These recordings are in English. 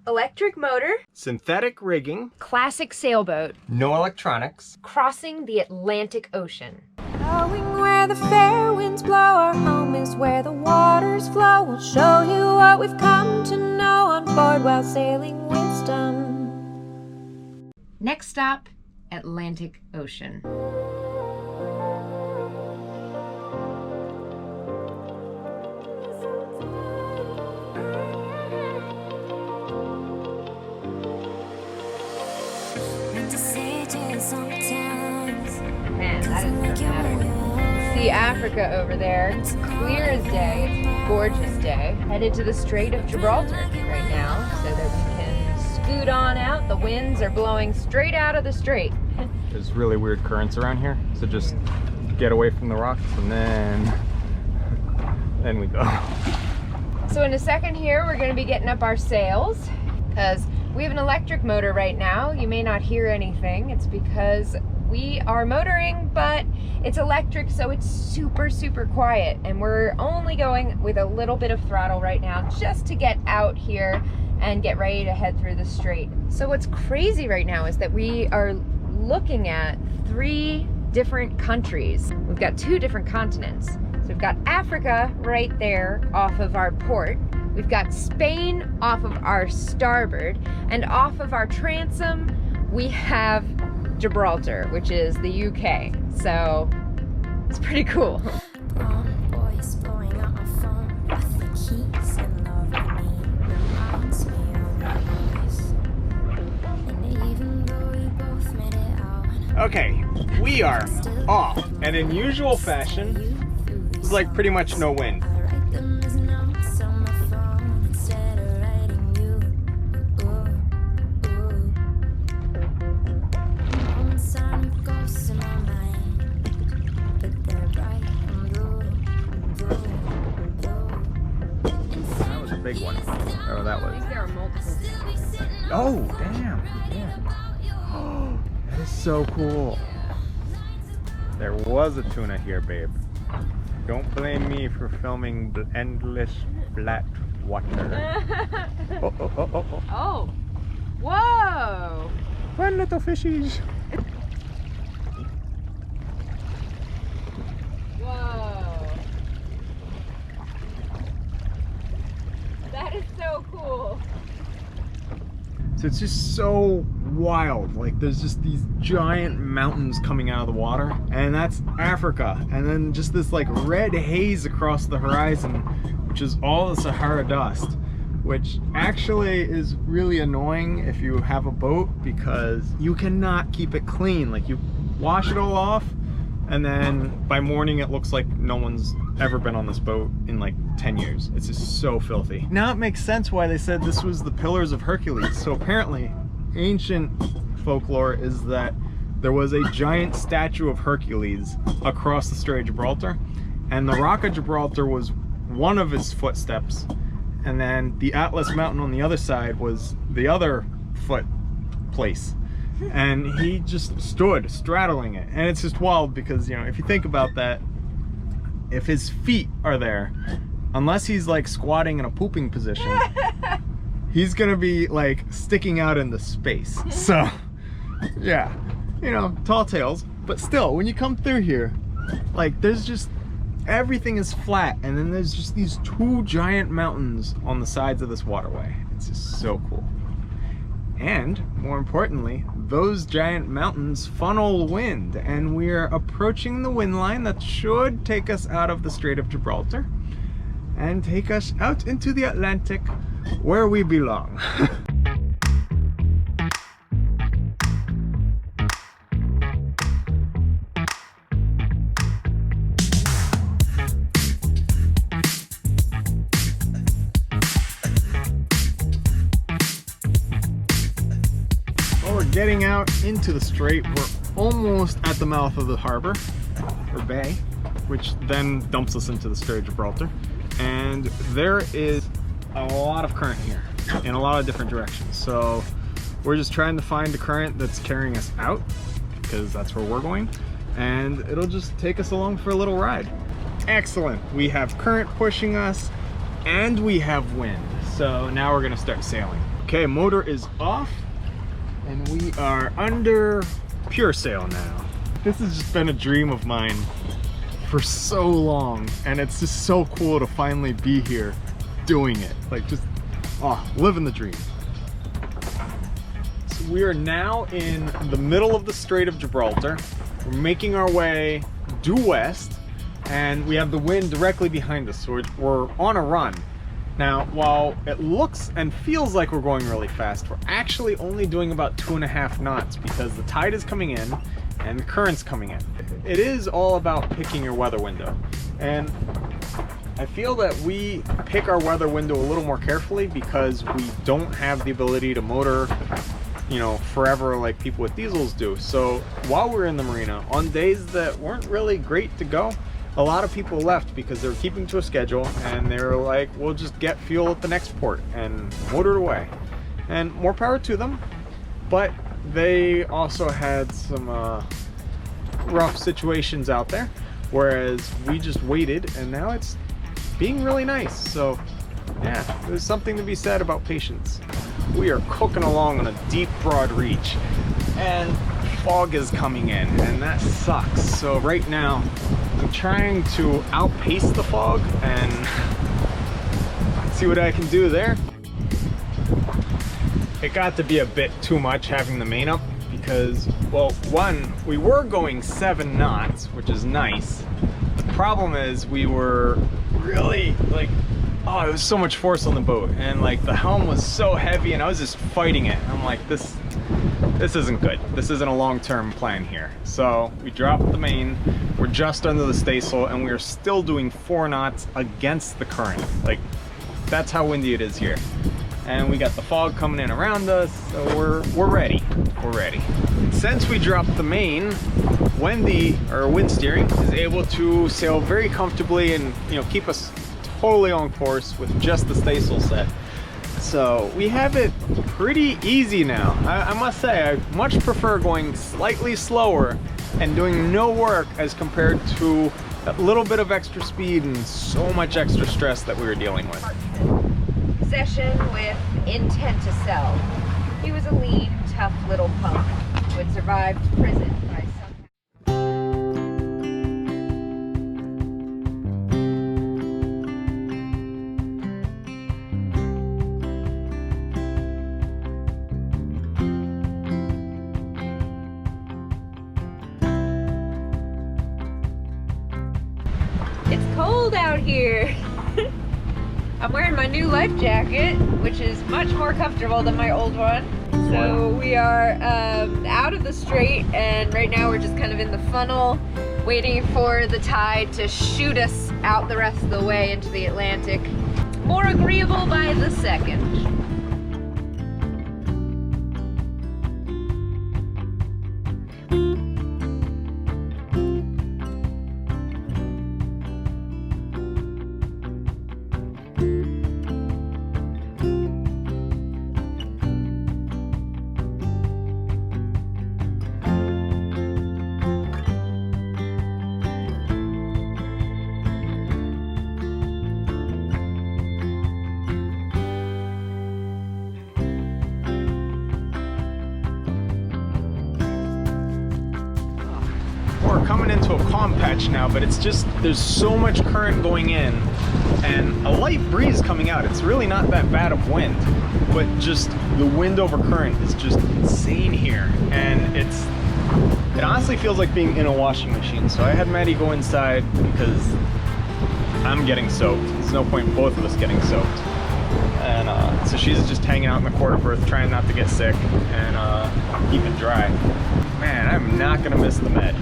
Electric motor. Synthetic rigging. Classic sailboat. No electronics. Crossing the Atlantic Ocean. Going where the fair winds blow, our home is where the waters flow. We'll show you what we've come to know on board while sailing wisdom. Next stop, Atlantic Ocean. Man, that is dramatic. See Africa over there. It's clear as day. It's a gorgeous day. Headed to the Strait of Gibraltar right now so that we can scoot on out. The winds are blowing straight out of the strait. There's really weird currents around here, so just get away from the rocks and then we go. So in a second here, we're going to be getting up our sails because we have an electric motor right now. You may not hear anything. It's because we are motoring, but it's electric, so it's super, super quiet. And we're only going with a little bit of throttle right now just to get out here and get ready to head through the strait. So what's crazy right now is that we are looking at 3 different countries. We've got 2 different continents. So we've got Africa right there off of our port. We've got Spain off of our starboard, and off of our transom, we have Gibraltar, which is the UK. So it's pretty cool. Okay, we are off, and in usual fashion, it's like pretty much no wind. Big one. Oh, that was. There are multiple. Oh, damn. Yeah. Oh, that is so cool. There was a tuna here, babe. Don't blame me for filming the endless flat water. Oh, oh, oh, oh, oh. Oh. Whoa. Run, little fishies. Whoa. That is so cool. So it's just so wild. Like there's just these giant mountains coming out of the water, and that's Africa. And then just this like red haze across the horizon, which is all the Sahara dust, which actually is really annoying if you have a boat because you cannot keep it clean. Like you wash it all off, and then by morning it looks like no one's ever been on this boat in like 10 years. It's just so filthy. Now it makes sense why they said this was the Pillars of Hercules. So apparently ancient folklore is that there was a giant statue of Hercules across the Strait of Gibraltar, and the Rock of Gibraltar was one of his footsteps, and then the Atlas Mountain on the other side was the other foot place. And he just stood straddling it. And it's just wild because, you know, if you think about that, if his feet are there, unless he's like squatting in a pooping position, he's gonna be like sticking out into space. So yeah, you know, tall tales, but still when you come through here, like there's just everything is flat, and then there's just these 2 giant mountains on the sides of this waterway. It's just so cool. And more importantly, those giant mountains funnel wind, and we're approaching the wind line that should take us out of the Strait of Gibraltar and take us out into the Atlantic where we belong. Getting out into the strait, we're almost at the mouth of the harbor, or bay, which then dumps us into the Strait of Gibraltar. And there is a lot of current here in a lot of different directions. So we're just trying to find a current that's carrying us out, because that's where we're going, and it'll just take us along for a little ride. Excellent. We have current pushing us, and we have wind. So now we're gonna start sailing. Okay, motor is off and we are under pure sail now. This has just been a dream of mine for so long, and it's just so cool to finally be here doing it. Like, just, oh, living the dream. So we are now in the middle of the Strait of Gibraltar. We're making our way due west, and we have the wind directly behind us, so we're on a run. Now, while it looks and feels like we're going really fast, we're actually only doing about 2.5 knots because the tide is coming in and the current's coming in. It is all about picking your weather window. And I feel that we pick our weather window a little more carefully because we don't have the ability to motor, you know, forever like people with diesels do. So while we're in the marina, on days that weren't really great to go, a lot of people left because they were keeping to a schedule and they were like, we'll just get fuel at the next port and motor away. And more power to them, but they also had some rough situations out there, whereas we just waited and now it's being really nice. So yeah, there's something to be said about patience. We are cooking along on a deep, broad reach and fog is coming in and that sucks. So right now I'm trying to outpace the fog and see what I can do there. It got to be a bit too much having the main up because, well, one, we were going 7 knots, which is nice. The problem is we were really like, oh, there was so much force on the boat and like the helm was so heavy and I was just fighting it. I'm like, this isn't good. This isn't a long-term plan here. So we dropped the main, we're just under the staysail and we are still doing 4 knots against the current. Like, that's how windy it is here. And we got the fog coming in around us, so we're ready. We're ready. Since we dropped the main, Wendy, or wind steering, is able to sail very comfortably and, you know, keep us totally on course with just the staysail set. So we have it pretty easy now. I must say, I much prefer going slightly slower and doing no work as compared to that little bit of extra speed and so much extra stress that we were dealing with. Session with intent to sell. He was a lean, tough little punk who had survived prison by It's cold out here. I'm wearing my new life jacket, which is much more comfortable than my old one. So we are out of the strait, and right now we're just kind of in the funnel, waiting for the tide to shoot us out the rest of the way into the Atlantic. More agreeable by the second. Coming into a calm patch now, but it's just, there's so much current going in and a light breeze coming out. It's really not that bad of wind, but just the wind over current is just insane here. And it honestly feels like being in a washing machine. So I had Maddie go inside because I'm getting soaked. There's no point in both of us getting soaked. And so she's just hanging out in the quarter berth, trying not to get sick and keep it dry. Man, I'm not gonna miss the med.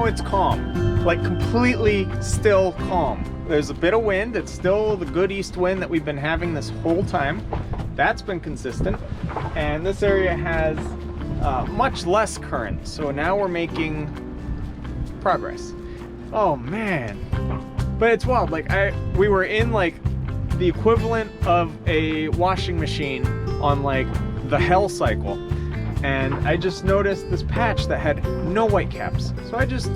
It's calm, like completely still calm. there's a bit of wind. It's still the good east wind that we've been having this whole time. That's been consistent. And this area has much less current. So now we're making progress. Oh man. But it's wild. Like we were in like the equivalent of a washing machine on like the hell cycle. And I just noticed this patch that had no whitecaps. So I just,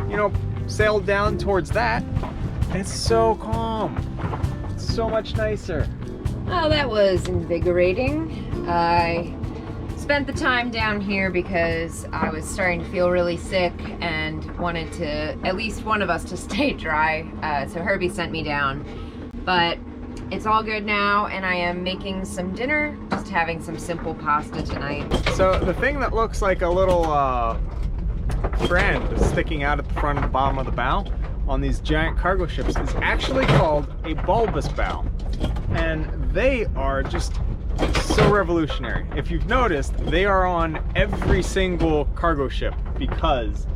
you know, sailed down towards that. It's so calm. It's so much nicer. Oh, that was invigorating. I spent the time down here because I was starting to feel really sick and wanted to, at least one of us, to stay dry. So Herby sent me down. But it's all good now, and I am making some dinner, just having some simple pasta tonight. So the thing that looks like a little friend sticking out at the front of the bottom of the bow on these giant cargo ships is actually called a bulbous bow. And they are just so revolutionary. If you've noticed, they are on every single cargo ship because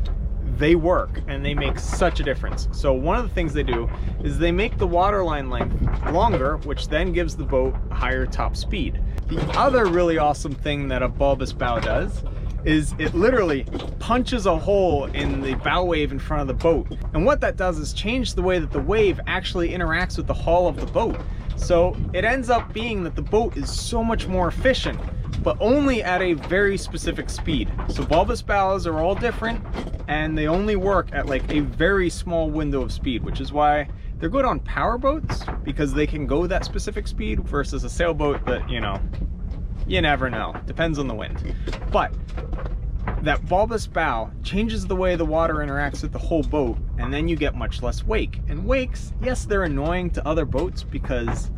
they work and they make such a difference. So one of the things they do is they make the waterline length longer, which then gives the boat a higher top speed. The other really awesome thing that a bulbous bow does is it literally punches a hole in the bow wave in front of the boat. And what that does is change the way that the wave actually interacts with the hull of the boat. So it ends up being that the boat is so much more efficient, but only at a very specific speed. So bulbous bows are all different, and they only work at like a very small window of speed, which is why they're good on power boats, because they can go that specific speed, versus a sailboat that, you know, you never know. Depends on the wind. But that bulbous bow changes the way the water interacts with the whole boat, and then you get much less wake. And wakes, yes, they're annoying to other boats because,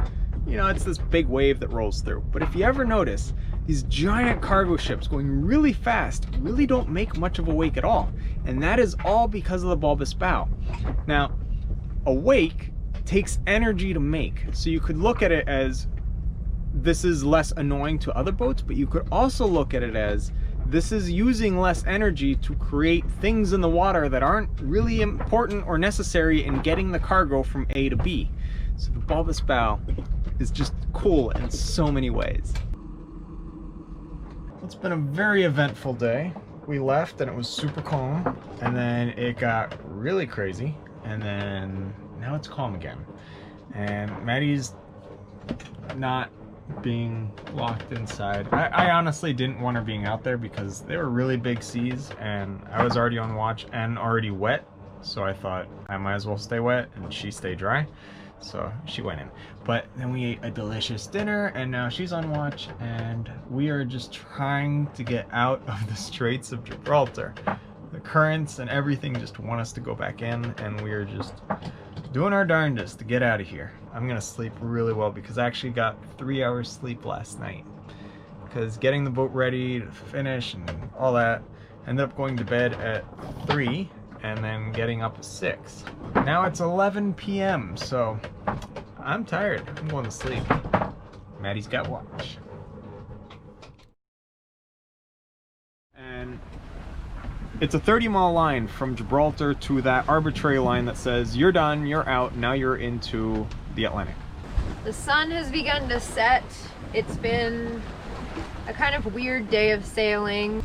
you know, it's this big wave that rolls through. But if you ever notice, these giant cargo ships going really fast really don't make much of a wake at all. And that is all because of the bulbous bow. Now, a wake takes energy to make. So you could look at it as this is less annoying to other boats, but you could also look at it as this is using less energy to create things in the water that aren't really important or necessary in getting the cargo from A to B. So the bulbous bow is just cool in so many ways. It's been a very eventful day. We left and it was super calm, and then it got really crazy, and then now it's calm again. And Maddie's not being locked inside. I honestly didn't want her being out there because they were really big seas and I was already on watch and already wet, so I thought I might as well stay wet and she stay dry. So she went in. But then we ate a delicious dinner, and now she's on watch, and we are just trying to get out of the Straits of Gibraltar. The currents and everything just want us to go back in, and we are just doing our darndest to get out of here. I'm gonna sleep really well because I actually got 3 hours sleep last night, because getting the boat ready to finish and all that, ended up going to bed at 3 and then getting up at 6. Now it's 11 p.m. so I'm tired. I'm going to sleep. Maddie's got watch. And it's a 30-mile line from Gibraltar to that arbitrary line that says you're done, you're out, now you're into the Atlantic. The sun has begun to set. It's been a kind of weird day of sailing.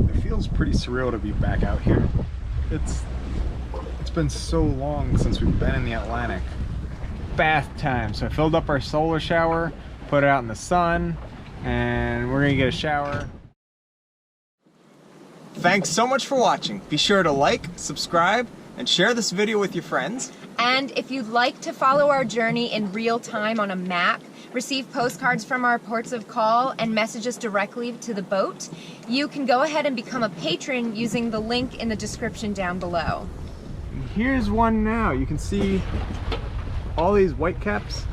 It feels pretty surreal to be back out here. It's been so long since we've been in the Atlantic. Bath time. So I filled up our solar shower, put it out in the sun, and we're gonna get a shower. Thanks so much for watching. Be sure to like, subscribe, and share this video with your friends. And if you'd like to follow our journey in real time on a map, receive postcards from our ports of call, and message us directly to the boat, you can go ahead and become a patron using the link in the description down below. And here's one now. You can see all these white caps.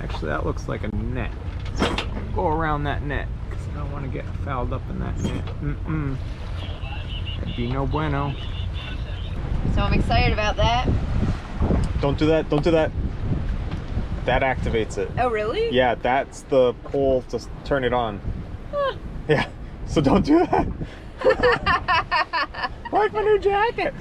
Actually, that looks like a net. So go around that net because I don't want to get fouled up in that net. That'd be no bueno. So I'm excited about that. Don't do that. Don't do that. That activates it. Oh, really? Yeah, that's the pole to turn it on. Huh. Yeah, so don't do that. Like my new jacket.